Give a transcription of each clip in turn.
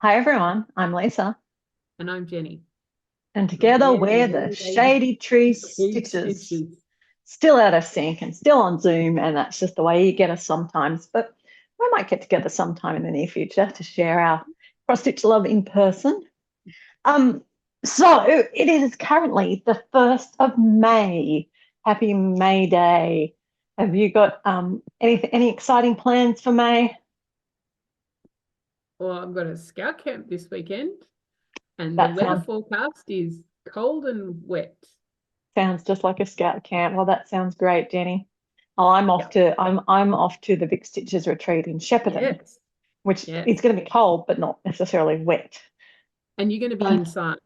Hi everyone, I'm Lisa, And I'm Jenny. and And together together we're the we're the Shady Tree Big Stitchers. Stitches. Still out of sync and still on Zoom, and that's just the way you get us sometimes. But we might get together sometime in the near future to share our cross stitch love in person. Um, so it is currently the 1st of May. Happy May Day. Have you got any exciting plans for May? Well, I've got a scout camp this weekend, and the That weather sounds forecast is cold and wet. Sounds just like a scout camp. Well, that sounds great, Jenny. Oh, Yeah. I'm off to the Big Stitches retreat in Shepparton, Yes. which Yes. is going to be cold, but not necessarily wet. And you're going to be So, inside.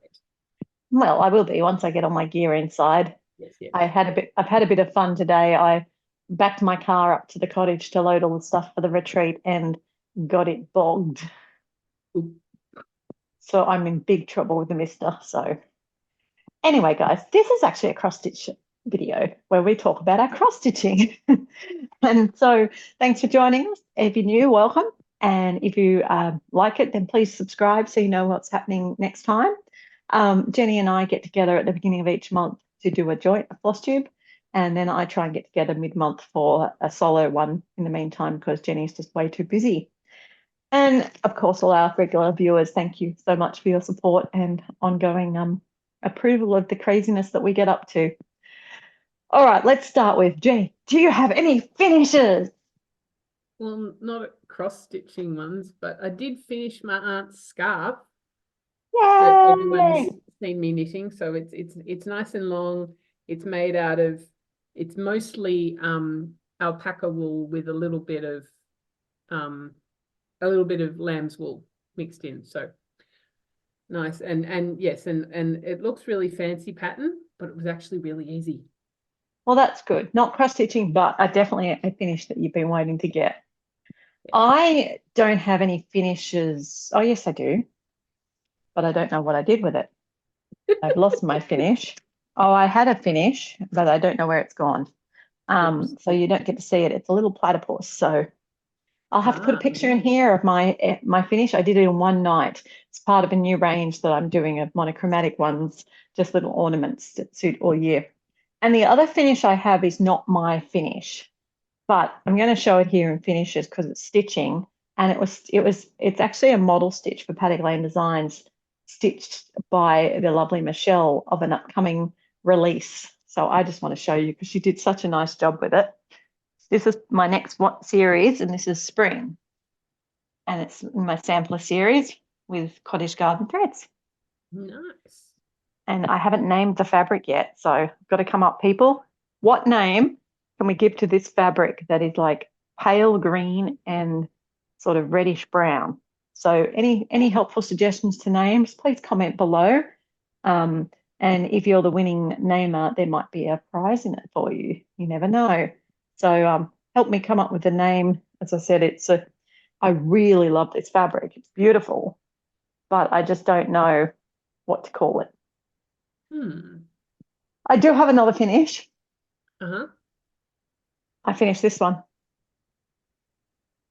well, I will be once I get all my gear inside. Yes, yes. I've had a bit of fun today. I backed my car up to the cottage to load all the stuff for the retreat and got it bogged. Oop. So I'm in big trouble with the mister. So anyway, guys, this is actually a cross stitch video where we talk about our cross stitching. And so thanks for joining us. If you're new, welcome. And if you like it, then please subscribe so you know what's happening next time. Jenny and I get together at the beginning of each month to do a joint Flosstube. And then I try and get together mid-month for a solo one in the meantime because Jenny's just way too busy. And of course, all our regular viewers, thank you so much for your support and ongoing approval of the craziness that we get up to. All right, let's start with Jenny. Do you have any finishes? Well, not cross stitching ones, but I did finish my aunt's scarf that everyone's Yay! seen me knitting. So it's nice and long. It's made out of it's mostly alpaca wool with um a little bit of lamb's wool mixed in. So nice. And yes, and it looks really fancy pattern, but it was actually really easy. Well, that's good. Not cross stitching, but definitely a finish that you've been waiting to get. Yes. I don't have any finishes. Oh, yes, I do, but I don't know what I did with it. I've lost my finish. Oh, I had a finish, but I don't know where it's gone. Oops. So you don't get to see it. It's a little platypus. So I'll have to put a Ah, picture in here of my finish. I did it in one night. It's part of a new range that I'm doing of monochromatic ones, just little ornaments that suit all year. And the other finish I have is not my finish, but I'm going to show it here in finishes because it's stitching. And it's actually a model stitch for Paddock Lane Designs, stitched by the lovely Michelle of an upcoming release. So I just want to show you because she did such a nice job with it. This is my next what series, and this is spring. And it's my sampler series with cottage garden threads. nice. And I haven't named the fabric yet, so I've got to come up, people. What name can we give to this fabric that is like pale green and sort of reddish brown? So any helpful suggestions to names, please comment below. Um, and if you're the winning namer, there might be a prize in it for you. You never know. So help me come up with a name. As I said, I really love this fabric. It's beautiful, but I just don't know what to call it. Hmm. I do have another finish. Uh-huh. I finished this one.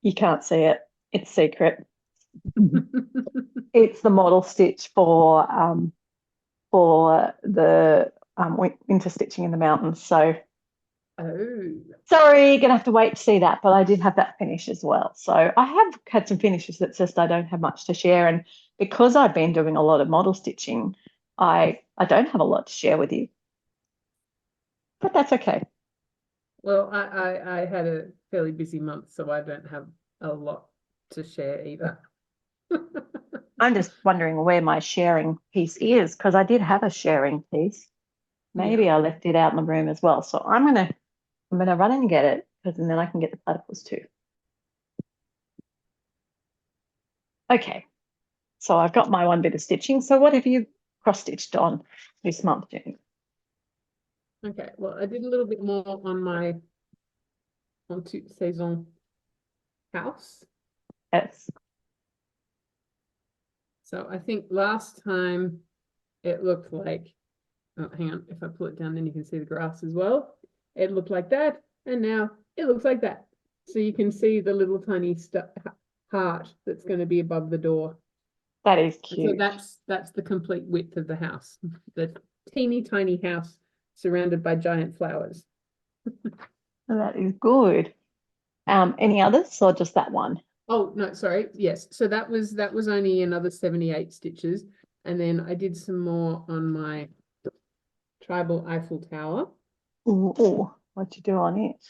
You can't see it. It's secret. It's the model stitch for the winter stitching in the mountains. So Oh. sorry, you're gonna have to wait to see that. But I did have that finish as well. So I have had some finishes that just I don't have much to share, and because I've been doing a lot of model stitching, I don't have a lot to share with you. But that's okay. Well, I had a fairly busy month, so I don't have a lot to share either. I'm just wondering where my sharing piece is because I did have a sharing piece. Yeah. Maybe I left it out in the room as well. So I'm gonna run and get it because then I can get the platypus too. Okay, so I've got my one bit of stitching. So what have you cross stitched on this month, Jenny? Okay. Well, I did a little bit more on my en toute saison house. Yes. So I think last time it looked like, oh, hang on, if I pull it down, then you can see the grass as well. It looked like that, and now it looks like that. So you can see the little tiny heart that's going to be above the door. That is And so cute. that's the complete width of the house. The teeny tiny house surrounded by giant flowers. That is good. Any others or just that one? Oh, no, sorry. Yes. So that was only another 78 stitches. And then I did some more on my tribal Eiffel Tower. Ooh, what'd you do on it?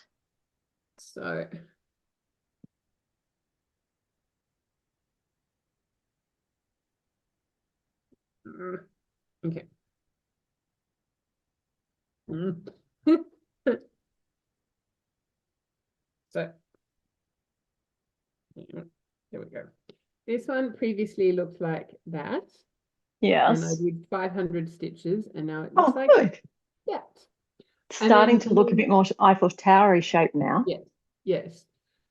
So okay. So there we go. This one previously looked like that. And I Yes. did 500 stitches, and now it looks Oh, like good. that. And Starting then to look a bit more Eiffel Towery shape now. yes, yes.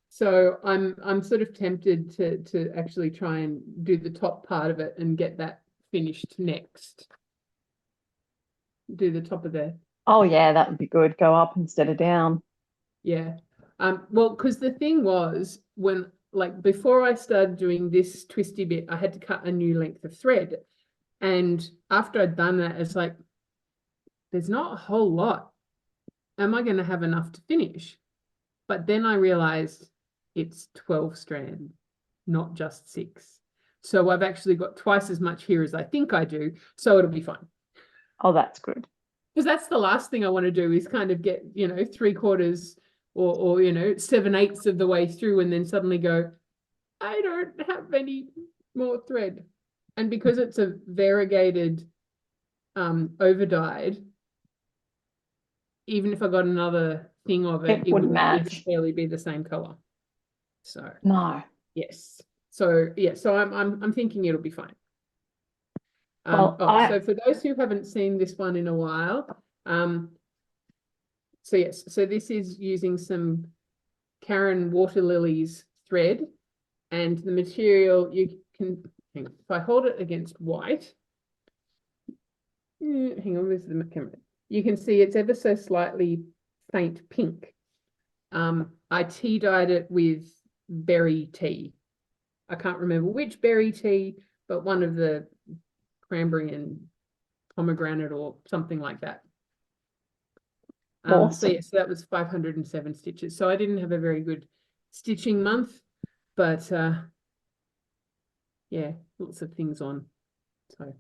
So I'm sort of tempted to actually try and do the top part of it and get that finished next. Do the top of the Oh, yeah, that would be good. Go up instead of down. yeah. Well, because the thing was when like before I started doing this twisty bit, I had to cut a new length of thread. And after I'd done that, it's like there's not a whole lot. Am I going to have enough to finish? But then I realized it's 12 strand, not just 6. So I've actually got twice as much here as I think I do. So it'll be fine. Oh, that's good. Because that's the last thing I want to do is kind of get, 3/4 or 7/8 of the way through and then suddenly go, I don't have any more thread. And because it's a variegated over dyed, even if I got another thing of it, It it wouldn't wouldn't match. necessarily be the same color. So No. yes. So yeah, so I'm thinking it'll be fine. Well, So for those who haven't seen this one in a while, so yes, so this is using some Karen Water Lilies thread, and the material you can, if I hold it against white, hang on, where's the camera? You can see it's ever so slightly faint pink. I tea dyed it with berry tea. I can't remember which berry tea, but one of the cranberry and pomegranate or something like that. So awesome. yes, that was 507 stitches. So I didn't have a very good stitching month, but yeah, lots of things on. So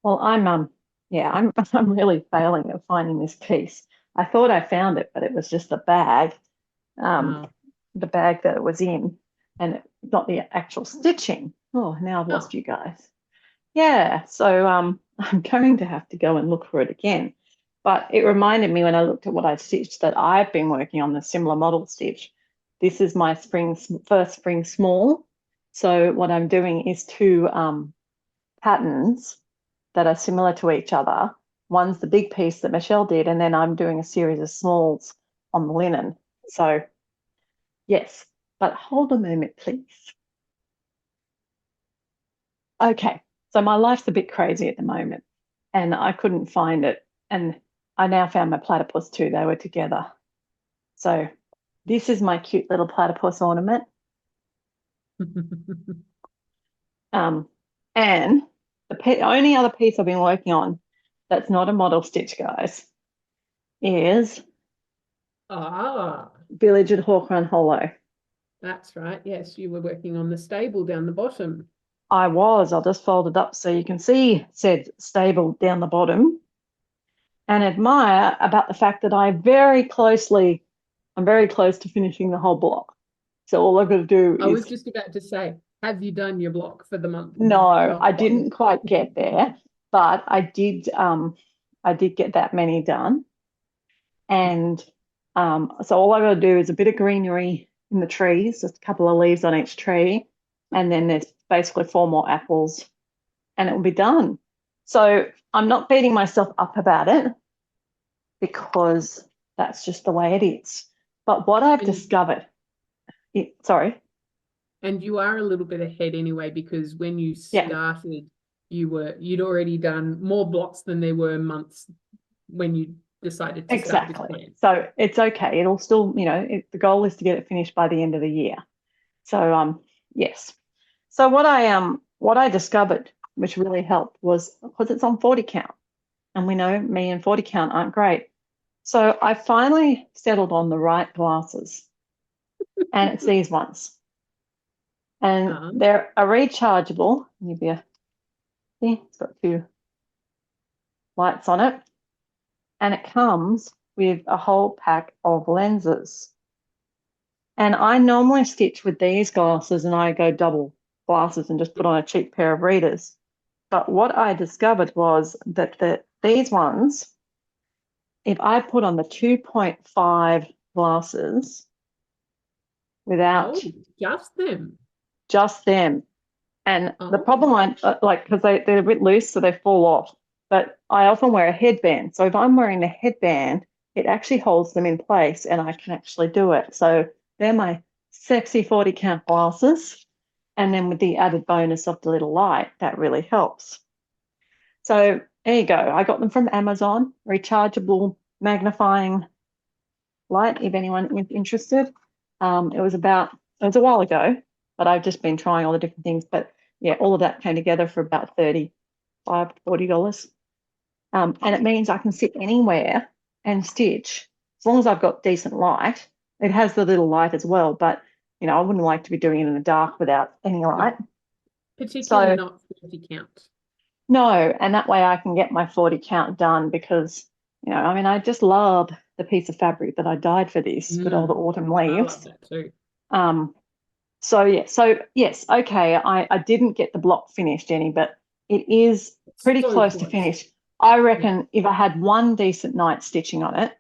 Well, yeah, I'm really failing at finding this piece. I thought I found it, but it was just um, the bag that it was in, and not the actual stitching. Oh, now I've lost you guys. Yeah, so I'm going to have to go and look for it again. But it reminded me when I looked at what I stitched that I've been working on the similar model stitch. This is my first spring small. So what I'm doing is two patterns that are similar to each other. One's the big piece that Michelle did, and then I'm doing a series of smalls on the linen. So yes, but hold a moment, please. Okay, so my life's a bit crazy at the moment, and I couldn't find it. And I now found my platypus too. They were together. So this is my cute little platypus ornament. And the only other piece I've been working on that's not a model stitch, guys, is Village at Hawk Run Hollow. that's right. Yes, you were working on the stable down the bottom. I'll just fold it up so you can see said stable down the bottom and admire about the fact that I'm very close to finishing the whole block. So all I've got to do I was is, just about to say, have you done your block for the month? no, Not I quite. didn't quite get there, but I did get that many done. And so all I've got to do is a bit of greenery in the trees, just a couple of leaves on each tree, and then there's basically 4 more apples and it will be done. So I'm not beating myself up about it because that's just the way it is. But what I've discovered, sorry. And you are a little bit ahead anyway, because when you Yeah, started, you'd already done more blocks than there were months when you decided to start this exactly. plan. So it's okay. It'll still, the goal is to get it finished by the end of the year. So yes. So what I what I discovered, which really helped, was because it's on 40 count, and we know me and 40 count aren't great. So I finally settled on the right glasses, and it's these ones. And they're a rechargeable. See, it's got two lights on it, and it comes with a whole pack of lenses. And I normally stitch with these glasses, and I go double glasses and just put on a cheap pair of readers. But what I discovered was that these ones, if I put on the 2.5 glasses without just them, and the problem because they're a bit loose, so they fall off. But I often wear a headband. So if I'm wearing the headband, it actually holds them in place and I can actually do it. So they're my sexy 40 count glasses. And then with the added bonus of the little light, that really helps. So there you go. I got them from Amazon, rechargeable magnifying light, if anyone is interested. It was a while ago, but I've just been trying all the different things. But yeah, all of that came together for about $35, $40. And it means I can sit anywhere and stitch as long as I've got decent light. It has the little light as well, but I wouldn't like to be doing it in the dark without any light. Particularly not 40 count. No, and that way I can get my 40 count done because, I just love the piece of fabric that I dyed for this with all the autumn leaves. I love that too. So yes, okay, I didn't get the block finished, Jenny, but it is pretty close to finish. I reckon if I had one decent night stitching on it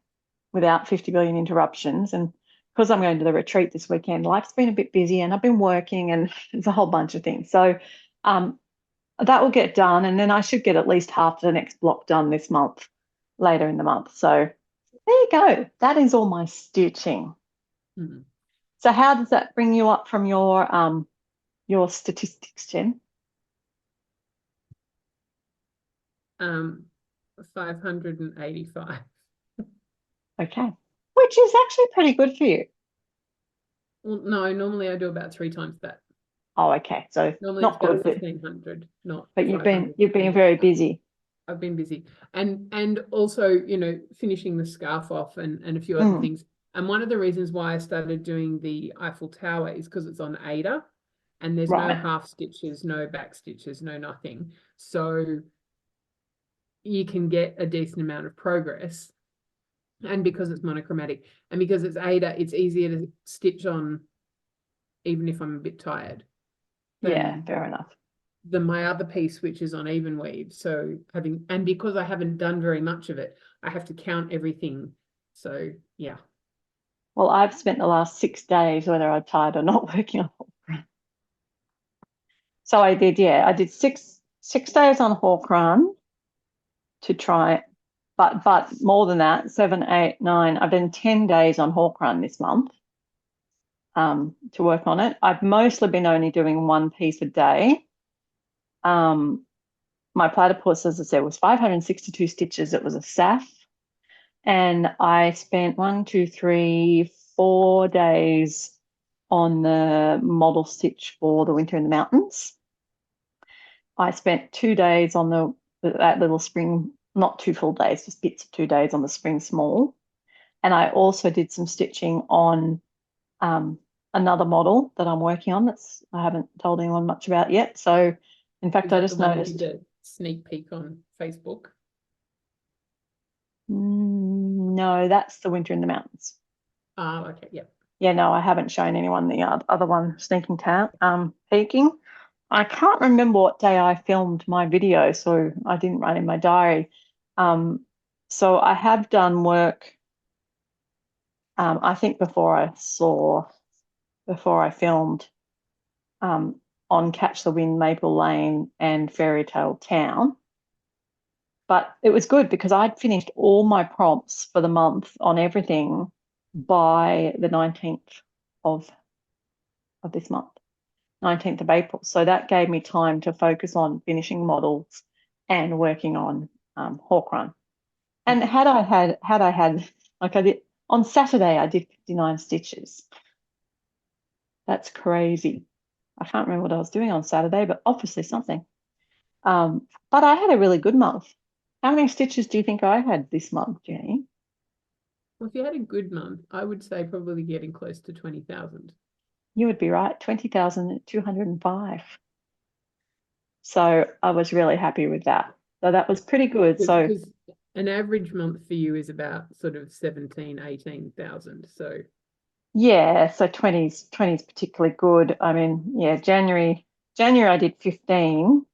without 50 billion interruptions, and because I'm going to the retreat this weekend, life's been a bit busy and I've been working and it's a whole bunch of things. So that will get done, and then I should get at least half the next block done this month, later in the month. So there you go. That is all my stitching. Mm-hmm. So how does that bring you up from your statistics, Jen? 585. Okay, which is actually pretty good for you. Well, no, normally I do about 3 times that. Oh, okay. So normally not it's about good, 1,500, not. But you've been very busy. I've been busy, and also finishing the scarf off and a few other things. And one of the reasons why I started doing the Eiffel Tower is because it's on Ada, and there's no half stitches, no back stitches, no nothing. So you can get a decent amount of progress. And because it's monochromatic and because it's Ada, it's easier to stitch on even if I'm a bit tired. Yeah, fair enough. Than my other piece, which is on even weave. So because I haven't done very much of it, I have to count everything. So yeah. Well, I've spent the last 6 days, whether I'm tired or not, working on Hawk Run. So I did 6 days on Hawk Run to try it. But more than that, 7, 8, 9. I've done 10 days on Hawk Run this month to work on it. I've mostly been only doing one piece a day. My platypus, as I said, was 562 stitches. It was a SAF. And I spent 4 days on the model stitch for the Winter in the Mountains. I spent 2 days on that little spring, not 2 full days, just bits of 2 days on the spring small. And I also did some stitching on another model that I'm working on I haven't told anyone much about yet. So in fact, I just noticed a sneak peek on Facebook. No, that's the Winter in the Mountains. Oh, okay, yep. Yeah, no, I haven't shown anyone the other one sneaking peeking. I can't remember what day I filmed my video, so I didn't write in my diary. So I have done work. I think before I filmed on Catch the Wind, Maple Lane, and Fairy Tale Town. But it was good because I'd finished all my prompts for the month on everything by the 19th of this month, 19th of April. So that gave me time to focus on finishing models and working on Hawk Run. And had I had like I did on Saturday, I did 59 stitches. That's crazy. I can't remember what I was doing on Saturday, but obviously something. But I had a really good month. How many stitches do you think I had this month, Jenny? Well, if you had a good month, I would say probably getting close to 20,000. You would be right, 20,205. So I was really happy with that. So that was pretty good. So Because an average month for you is about sort of 17, 18,000. So yeah, so 20's particularly good. I mean, yeah, January I did 15.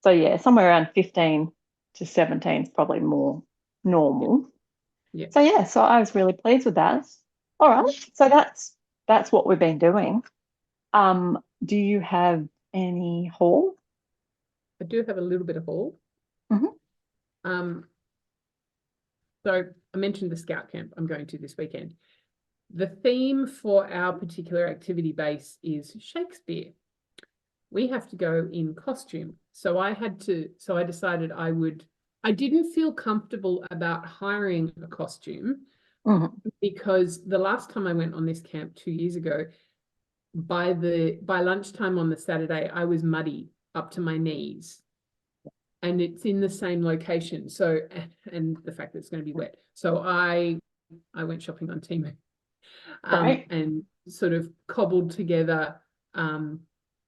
So yeah, somewhere around 15 to 17 is probably more yeah, normal. yeah. So yeah, so I was really pleased with that. All right. So that's what we've been doing. Do you have any haul? I do have a little bit of haul. Hmm. Um, so I mentioned the scout camp I'm going to this weekend. The theme for our particular activity base is Shakespeare. We have to go in costume. So I decided I didn't feel comfortable about hiring a costume Hmm. because the last time I went on this camp 2 years ago, by lunchtime on the Saturday, I was muddy up to my knees. And it's in the same location. So, and the fact that it's going to be wet. So I went shopping on Temu, Right. and sort of cobbled together an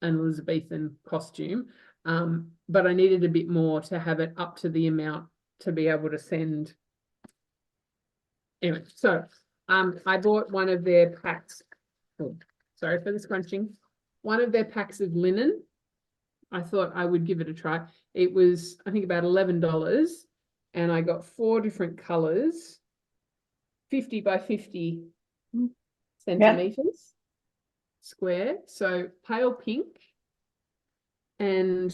Elizabethan costume. But I needed a bit more to have it up to the amount to be able to send. Anyway, so I bought one of their packs. Oh, sorry for the scrunching. One of their packs of linen. I thought I would give it a try. It was, I think, about $11, and I got 4 different colors, 50 by 50 Yeah. centimeters square. So pale pink, and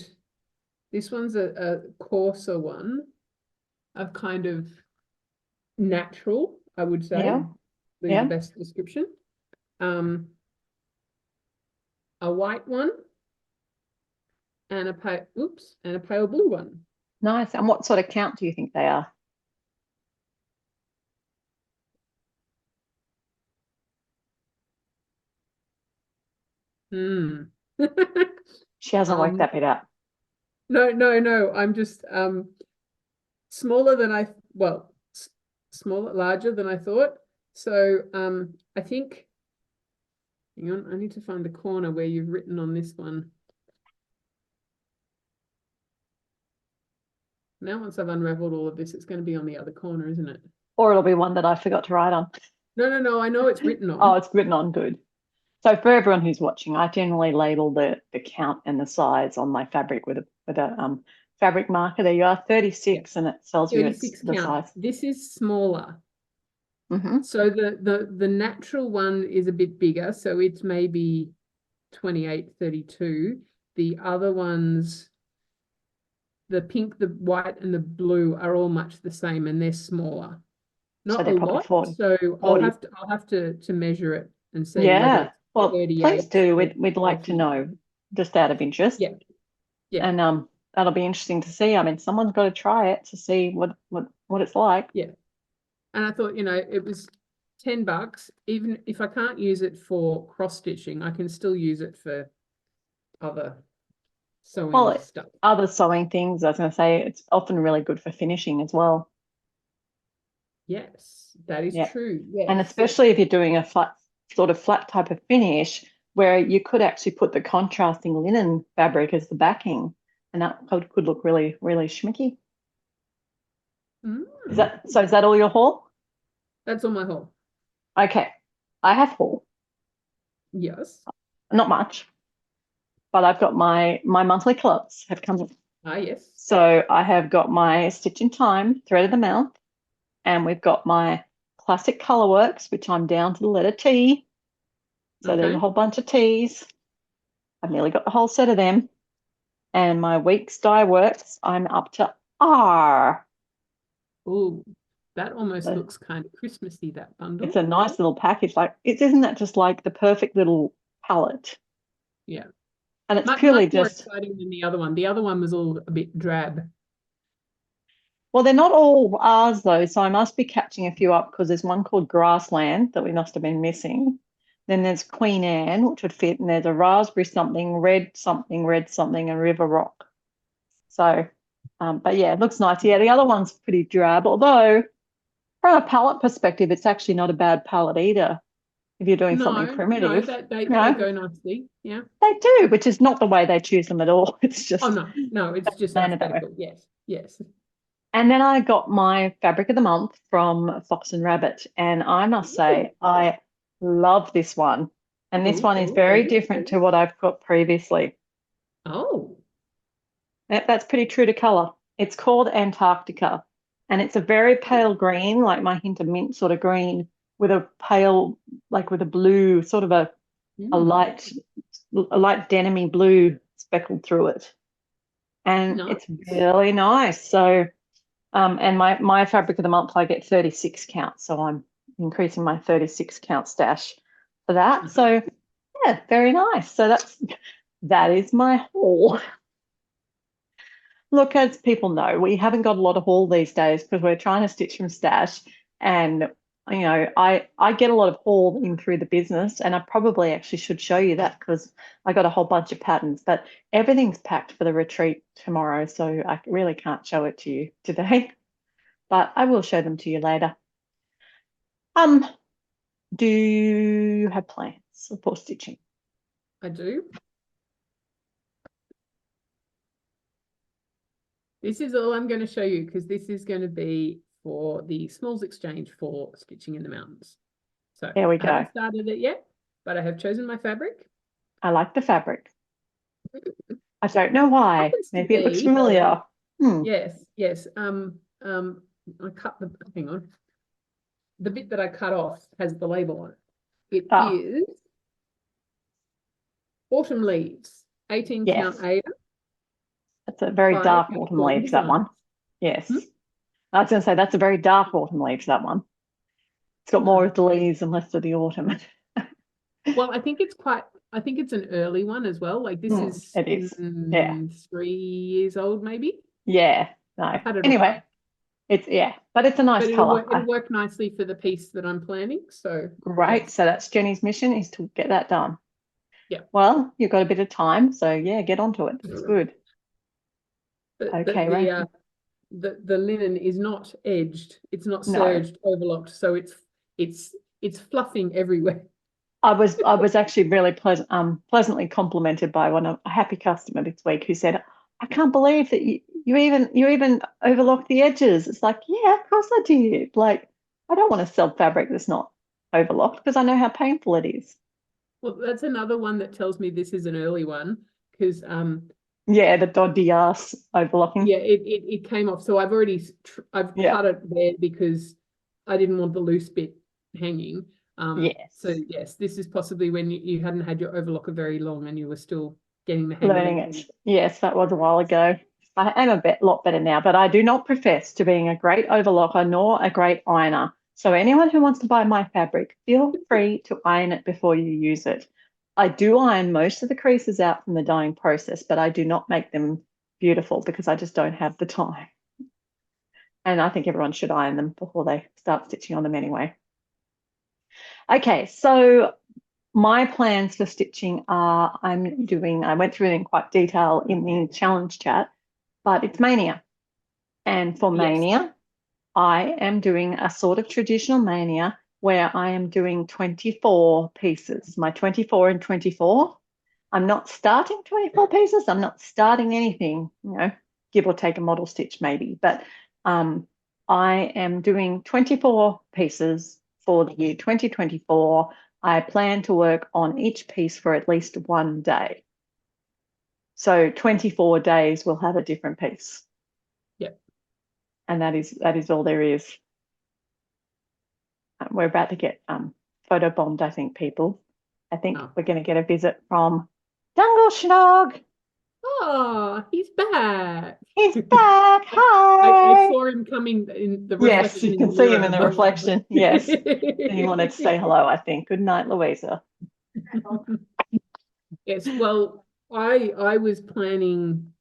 this one's a coarser one, of kind of natural, I would say, Yeah. be the Yeah. best description. Um, a white one and a pale blue one. Nice. And what sort of count do you think they are? Hmm. She hasn't worked Um, that bit out. no. I'm just smaller than larger than I thought. So I think, hang on, I need to find the corner where you've written on this one. Now, once I've unraveled all of this, it's going to be on the other corner, isn't it? Or it'll be one that I forgot to write on. No, I know it's written Oh, on. it's written on good. So for everyone who's watching, I generally label the count and the size on my fabric with a fabric marker. There you are, Yeah, 36, and it tells you it's 36 the count. size. This is smaller. Hmm. So the natural one is a bit bigger, so it's maybe 28, 32. The other ones, the pink, the white, and the blue are all much the same, and they're smaller. So Not a they're probably lot, 40. so I'll 40. have to measure it and see whether Yeah. it's Well, please 38 do. or We'd like to 40. know, just out of interest. Yeah, yeah, And that'll be interesting to see. I mean, someone's got to try it to see what it's like. yeah. And I thought, it was $10. Even if I can't use it for cross stitching, I can still use it for other sewing Well, stuff. other sewing things, I was going to say, it's often really good for finishing as well. Yes, that is Yeah. true. And Yes. especially if you're doing a flat type of finish where you could actually put the contrasting linen fabric as the backing, and that could look really, really schmicky. Mm. Is that all your haul? That's on my haul. Okay. I have haul. Yes. Not much, but I've got my monthly clubs have come. Ah, yes. So I have got my Stitch in Time thread of the month, and we've got my classic colorworks, which I'm down to the letter T. So there's a Okay. whole bunch of T's. I've nearly got the whole set of them. And my week's dye works, I'm up to R. Oh, that almost So looks kind of Christmassy, that it's bundle. a nice little package. Like isn't that just like the perfect little palette? Yeah. And it's Much purely more just, exciting than the other one. The other one was all a bit drab. well, they're not all ours though. So I must be catching a few up because there's one called Grassland that we must have been missing. Then there's Queen Anne, which would fit, and there's a raspberry something, red something, and River Rock. So, but yeah, it looks nice. Yeah, the other one's pretty drab, although from a palette perspective, it's actually not a bad palette either. If you're doing something No, primitive, that you they know, go nicely. Yeah. they do, which is not the way they choose them at all. It's Oh just no, it's just they know that way. alphabetical. Yes, yes. And then I got my fabric of the month from Fox and Rabbit, and I must say I love this one. And this one is very different to what I've got previously. Oh, That's pretty true to color. It's called Antarctica, and it's a very pale green, like my hint of mint sort of green, with a pale, like with a blue, sort of a light, a light denim blue speckled through it. And nice. it's really nice. So, and my fabric of the month, I get 36 count, so I'm increasing my 36 count stash for that. So, yeah, very nice. So that is my haul. Look, as people know, we haven't got a lot of haul these days because we're trying to stitch from stash. And, I get a lot of haul in through the business, and I probably actually should show you that because I got a whole bunch of patterns, but everything's packed for the retreat tomorrow. So I really can't show it to you today, but I will show them to you later. Um, do you have plans for stitching? I do. This is all I'm going to show you because this is going to be for the Smalls Exchange for Stitching in the Mountains. So There we I haven't go. started it yet, but I have chosen my fabric. I like the fabric. I don't know why. Happens to Maybe it looks be, familiar. yes. I cut the, hang on. The bit that I cut off has the label on it. It is Autumn Leaves, 18 Yes. count Ada. That's a very by dark autumn Unicorn leaves, that one. Designs. Yes. I was going to say that's a very dark autumn leaves, that one. It's got more of the leaves and less of the autumn. Well, I think it's an early one as well. Like this is It is. Yeah. 3 years old, maybe. Yeah. No. I've had it Anyway, but it's a nice but color. it'll work nicely for the piece that I'm planning. So Great. yes. So that's Jenny's mission, is to get that done. Yeah. Well, you've got a bit of time, so yeah, get onto it. It's good. Okay, right. The linen is not edged. It's not No. serged, overlocked. So it's fluffing everywhere. I was actually really pleasantly complimented by a happy customer this week who said, "I can't believe that you even overlocked the edges." It's like, yeah, of course I did. Like, I don't want to sell fabric that's not overlocked because I know how painful it is. Well, that's another one that tells me this is an early one because Yeah, the dodgy ass overlocking. yeah, it came off. So I've cut it there because I didn't want the loose bit hanging. Yes. So yes, this is possibly when you hadn't had your overlocker very long and you were still getting the hang Learning of it. it. Yes, that was a while ago. I am lot better now, but I do not profess to being a great overlocker nor a great ironer. So anyone who wants to buy my fabric, feel free to iron it before you use it. I do iron most of the creases out from the dyeing process, but I do not make them beautiful because I just don't have the time. And I think everyone should iron them before they start stitching on them anyway. Okay, so my plans for stitching are I went through it in quite detail in the challenge chat, but it's Maynia. And for Maynia, I am doing a sort of traditional Maynia where I am doing 24 pieces, my 24 and 24. I'm not starting 24 pieces. I'm not starting anything, give or take a model stitch maybe, but I am doing 24 pieces for the year 2024. I plan to work on each piece for at least one day. So 24 days we'll have a different piece. Yep. And that is all there is. We're about to get photo bombed, I think, people. I think we're going to get a visit from Dangle Schnog. Oh, he's back. He's back. Hi. I saw him coming in the reflection. Yes, you can see him in the reflection. Yes. He wanted to say hello, I think. Good night, Louisa. Yes, well, I was planning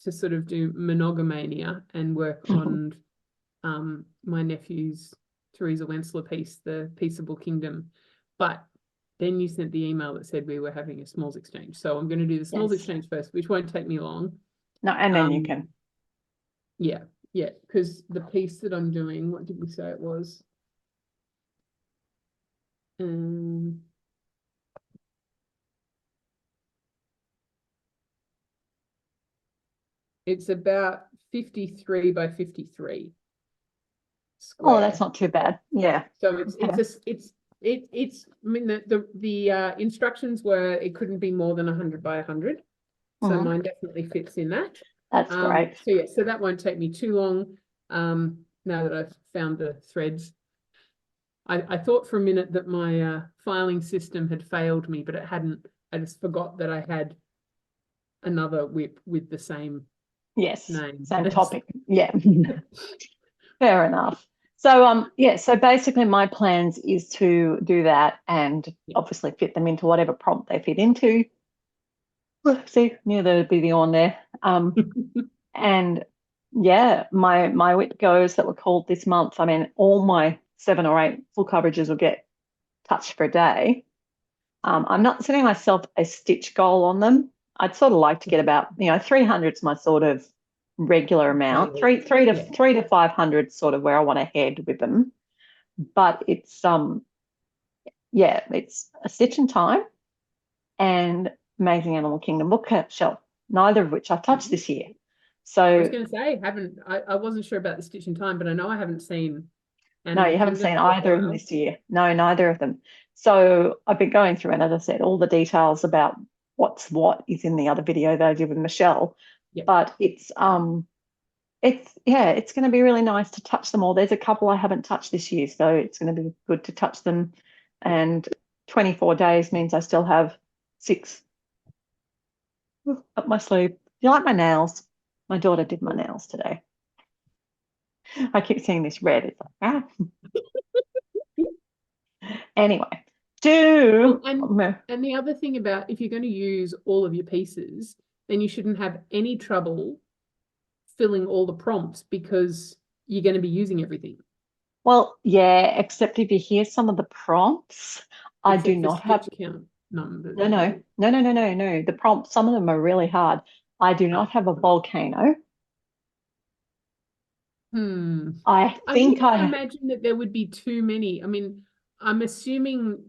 to sort of do Monogamania and work on my nephew's Theresa Wensler piece, The Peaceable Kingdom. But then you sent the email that said we were having a smalls exchange. So I'm going to do the smalls Yes. exchange first, which won't take me long. No, and then you can. Yeah, because the piece that I'm doing, what did we say it was? It's about 53 by 53 square. Oh, that's not too bad. Yeah. So it's I mean the instructions were it couldn't be more than 100 by 100. So mine definitely fits in that. That's great. So yeah, so that won't take me too long. Now that I've found the threads. I thought for a minute that my filing system had failed me, but it hadn't. I just forgot that I had another whip with the same name. Same topic. Yeah. Fair enough. So so basically my plans is to do that and obviously fit them into whatever prompt they fit into. See, knew there'd be the on there. And yeah, my whip goes that were called this month. I mean, all my 7 or 8 full coverages will get touched for a day. I'm not setting myself a stitch goal on them. I'd sort of like to get about 300 is my sort of regular amount. Three to 500 sort of where I want to head with them. But it's it's a Stitch in Time and Amazing Animal Kingdom book shelf, neither of which I've touched this year. So I was going to say, I wasn't sure about the Stitch in Time, but I know I haven't seen. No, you haven't seen either of them this year. No, neither of them. So I've been going through, and as I said, all the details about what's what is in the other video that I did with Michelle. Yep. But it's going to be really nice to touch them all. There's a couple I haven't touched this year, so it's going to be good to touch them. And 24 days means I still have 6 up my sleeve. Do you like my nails? My daughter did my nails today. I keep seeing this red. It's like, Anyway, and the other thing about if you're going to use all of your pieces, then you shouldn't have any trouble filling all the prompts because you're going to be using everything. Well, yeah, except if you hear some of the prompts, I do not have count numbers. No. The prompts, some of them are really hard. I do not have a volcano. I think I imagine that there would be too many. I mean, I'm assuming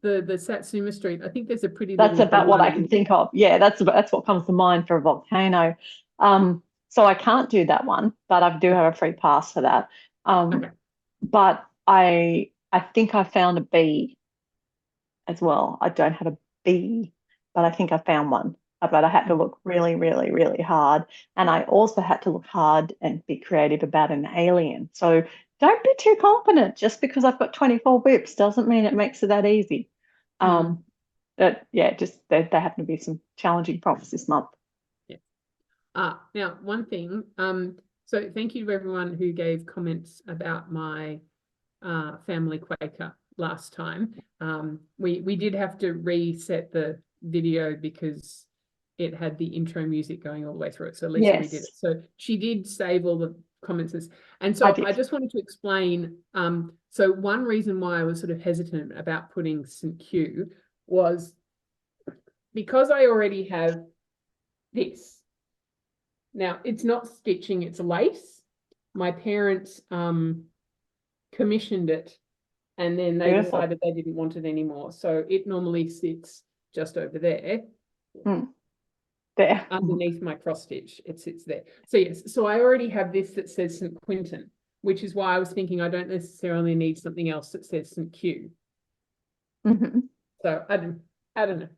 the Satsuma Street. I think there's a pretty. That's about what I can think of. Yeah, that's what comes to mind for a volcano. So I can't do that one, but I do have a free pass for that. Okay. But I think I found a B as well. I don't have a B, but I think I found one. But I had to look really, really, really hard. And I also had to look hard and be creative about an alien. So don't be too confident. Just because I've got 24 whips doesn't mean it makes it that easy. But yeah, just there happen to be some challenging prompts this month. Yeah. Now one thing. So thank you to everyone who gave comments about my family Quaker last time. We did have to reset the video because it had the intro music going all the way through it. So Lisa redid it. So she did save all the comments. And so I just wanted to explain. So one reason why I was sort of hesitant about putting St. Q was because I already have this. Now, it's not stitching, it's lace. My parents commissioned it and then they decided they didn't want it anymore. So it normally sits just over there. There. Underneath my cross stitch, it sits there. So yes, so I already have this that says St. Quentin, which is why I was thinking I don't necessarily need something else that says St. Q. So I don't know.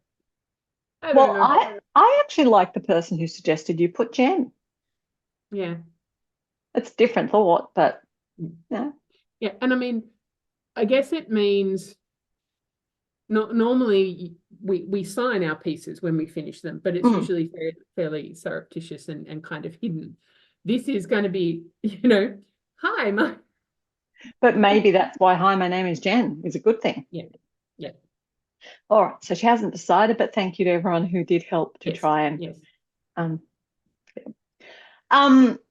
I actually like the person who suggested you put Jen. Yeah. It's a different thought, but yeah. Yeah, and I mean, I guess it means normally we sign our pieces when we finish them, but it's usually fairly surreptitious and kind of hidden. This is going to be, hi, my. But maybe that's why hi, my name is Jen is a good thing. Yeah. All right, so she hasn't decided, but thank you to everyone who did help to try and.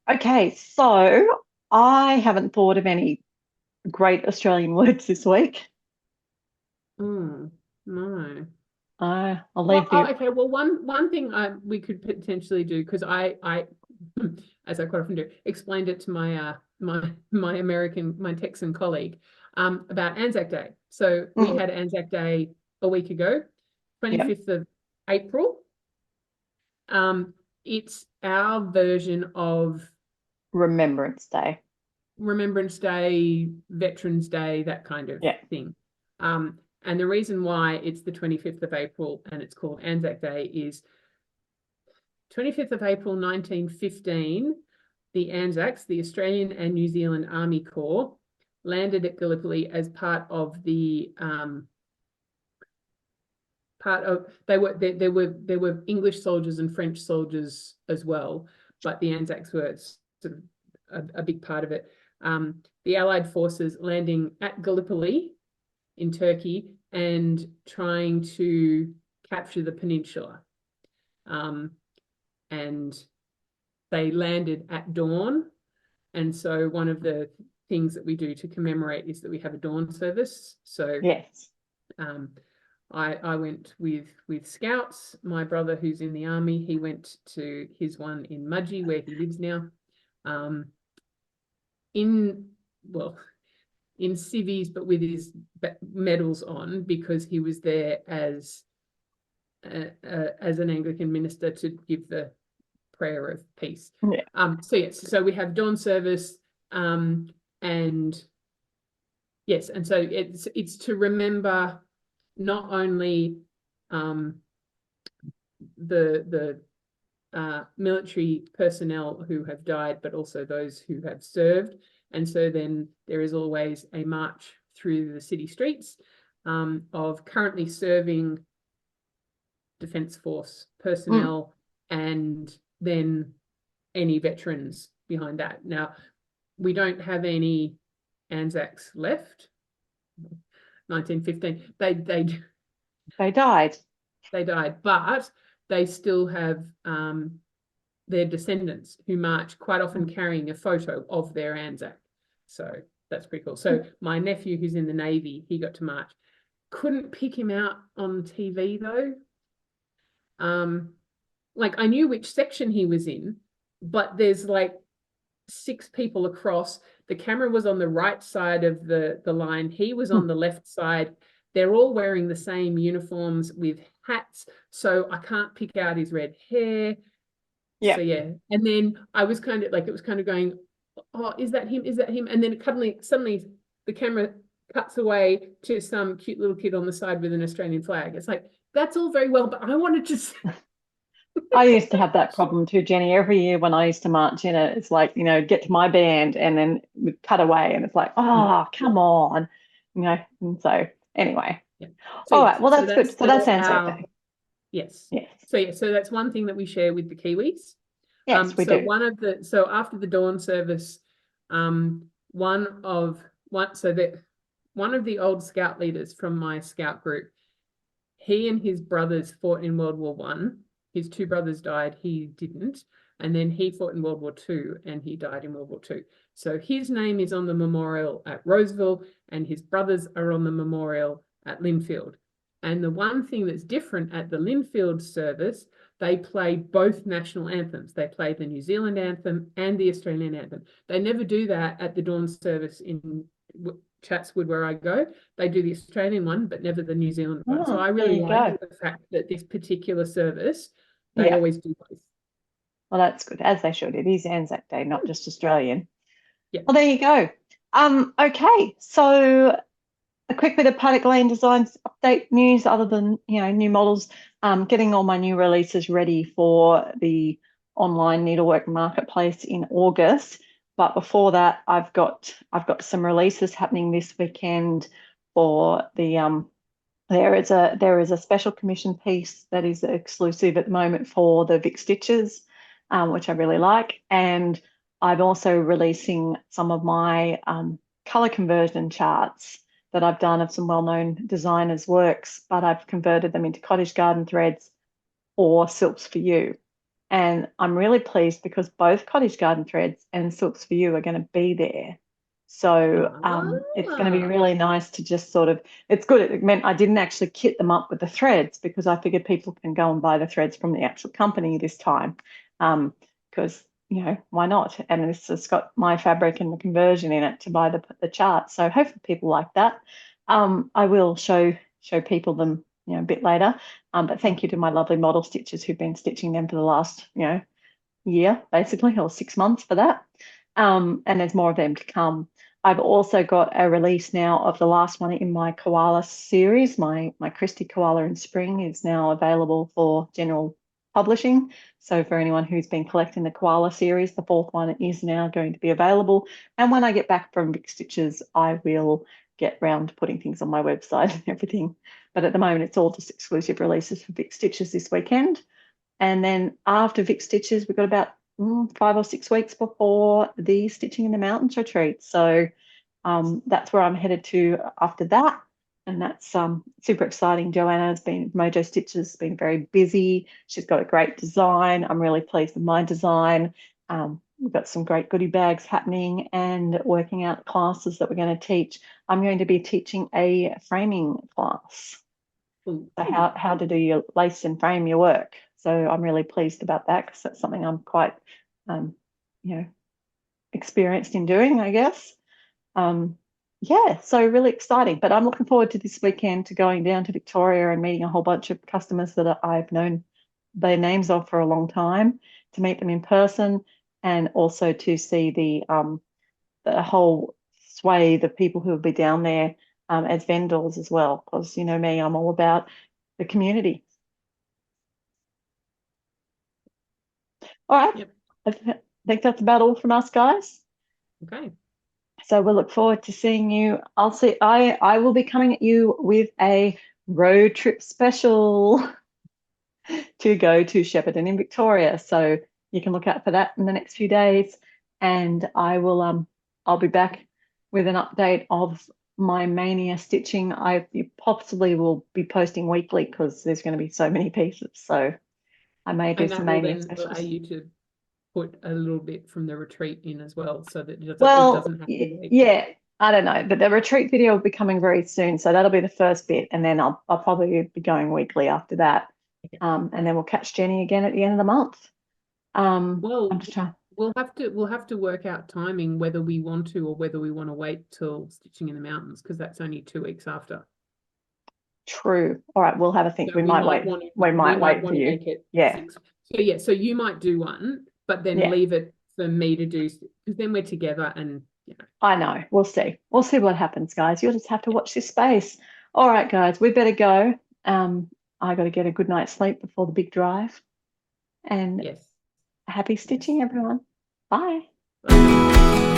Okay, so I haven't thought of any great Australian words this week. No. I'll Well, leave oh, you. okay. Well, one thing we could potentially do, because I as I quite often do, explained it to my Texan colleague about Anzac Day. So we Mm, had Anzac Day a week ago, yeah, 25th of April. It's our version of Remembrance Day. Remembrance Day, Veterans Day, that kind of Yeah. thing. And the reason why it's the 25th of April and it's called Anzac Day is 25th of April 1915, the Anzacs, the Australian and New Zealand Army Corps, landed at Gallipoli as part of the there were English soldiers and French soldiers as well, but the Anzacs were sort of a big part of it. The Allied forces landing at Gallipoli in Turkey and trying to capture the peninsula. And they landed at dawn. And so one of the things that we do to commemorate is that we have a dawn service. So Yes. I went with scouts. My brother, who's in the army, he went to his one in Mudgee, where he lives now. In civvies, but with his medals on, because he was there as an Anglican minister to give the prayer of peace. Yeah. So yes, so we have dawn service, and yes, and so it's to remember not only the military personnel who have died, but also those who have served. And so then there is always a march through the city streets of currently serving Defence Force personnel, and then any veterans behind that. Now, we don't have any Anzacs left. 1915, They died. they died, but they still have their descendants who march, quite often carrying a photo of their Anzac. So that's pretty cool. So my nephew, who's in the Navy, he got to march. Couldn't pick him out on TV though. Like I knew which section he was in, but there's like 6 people across. The camera was on the right side of the line. He was on the left side. They're all wearing the same uniforms with hats, so I can't pick out his red hair. Yeah. So yeah, and then I was kind of like, it was kind of going, oh, is that him? Is that him? And then it suddenly the camera cuts away to some cute little kid on the side with an Australian flag. It's like, that's all very well, but I wanted to I used to have that problem too, Jenny. Every year when I used to march in it, it's like, get to my band and then we'd cut away and it's like, oh, come on. And so anyway. yeah. So All yes, right. Well, so that's good. So that's Anzac our Day. yes. Yes. So yeah, so that's one thing that we share with the Kiwis. Yes, we So do. after the dawn service, one of the old scout leaders from my scout group, he and his brothers fought in World War One. His 2 brothers died, he didn't. And then he fought in World War Two and he died in World War Two. So his name is on the memorial at Roseville and his brothers are on the memorial at Linfield. And the one thing that's different at the Linfield service, they play both national anthems. They play the New Zealand anthem and the Australian anthem. They never do that at the dawn service in Chatswood, where I go. They do the Australian one, but never the New Zealand one. So Oh, I there really you like go. the fact that this particular service, they Yeah. always do both. Well, that's good, as they should. It is Anzac Day, not just Australian. Yeah. Well, there you go. Okay. So a quick bit of Paddock Lane Designs update news, other than new models. Getting all my new releases ready for the online needlework marketplace in August. But before that, I've got some releases happening this weekend for the there is a special commission piece that is exclusive at the moment for the Vic Stitches, which I really like, and I'm also releasing some of my color conversion charts that I've done of some well-known designers' works, but I've converted them into cottage garden threads or silks for you. And I'm really pleased because both cottage garden threads and silks for you are going to be there. So it's going to be really nice to just sort of, it's good. It meant I didn't actually kit them up with the threads because I figured people can go and buy the threads from the actual company this time. Because, you know, why not? And this has got my fabric and the conversion in it to buy the chart. So hopefully people like that. I will show people them, you know, a bit later. But thank you to my lovely model stitchers who've been stitching them for the last, you know, year basically, or 6 months for that. And there's more of them to come. I've also got a release now of the last one in my koala series. My Christie Koala in Spring is now available for general publishing. So for anyone who's been collecting the koala series, the 4th one is now going to be available. And when I get back from Vic Stitches, I will get round to putting things on my website and everything. But at the moment, it's all just exclusive releases for Vic Stitches this weekend. And then after Vic Stitches, we've got about 5 or 6 weeks before the Stitching in the Mountains retreat. So that's where I'm headed to after that. And that's super exciting. Joanna's been, Mojo Stitches, been very busy. She's got a great design. I'm really pleased with my design. We've got some great goodie bags happening and working out classes that we're going to teach. I'm going to be teaching a framing class. So how to do your lace and frame your work. So I'm really pleased about that because that's something I'm quite, you know, experienced in doing, I guess. Yeah, so really exciting. But I'm looking forward to this weekend to going down to Victoria and meeting a whole bunch of customers that I've known their names of for a long time, to meet them in person, and also to see the whole swathe of people who will be down there as vendors as well. Because you know me, I'm all about the community. All right. Yep. I think that's about all from us, guys. Okay. So we'll look forward to seeing you. I will be coming at you with a road trip special to go to Shepparton in Victoria. So you can look out for that in the next few days. And I'll be back with an update of my Maynia stitching. I possibly will be posting weekly because there's going to be so many pieces. So I may do some Maynia specials. Allow you to put a little bit from the retreat in as well, so that it doesn't have to wait. Yeah, I don't know, but the retreat video will be coming very soon, so that'll be the first bit, and then I'll probably be going weekly after that. Okay. And then we'll catch Jenny again at the end of the month. Well, I'm just trying. we'll have to work out timing, whether we want to or whether we want to wait till Stitching in the Mountains, because that's only 2 weeks after. True. All right, we'll have a think. So we might wait. We might wait for you. Yeah. So yeah, so you might do one, but then leave it for me to do, because then we're together and you know. I know. We'll see. We'll see what happens, guys. You'll just have to watch this space. All right, guys, we better go. I got to get a good night's sleep before the big drive. And Yes. happy stitching, everyone. Bye. Bye.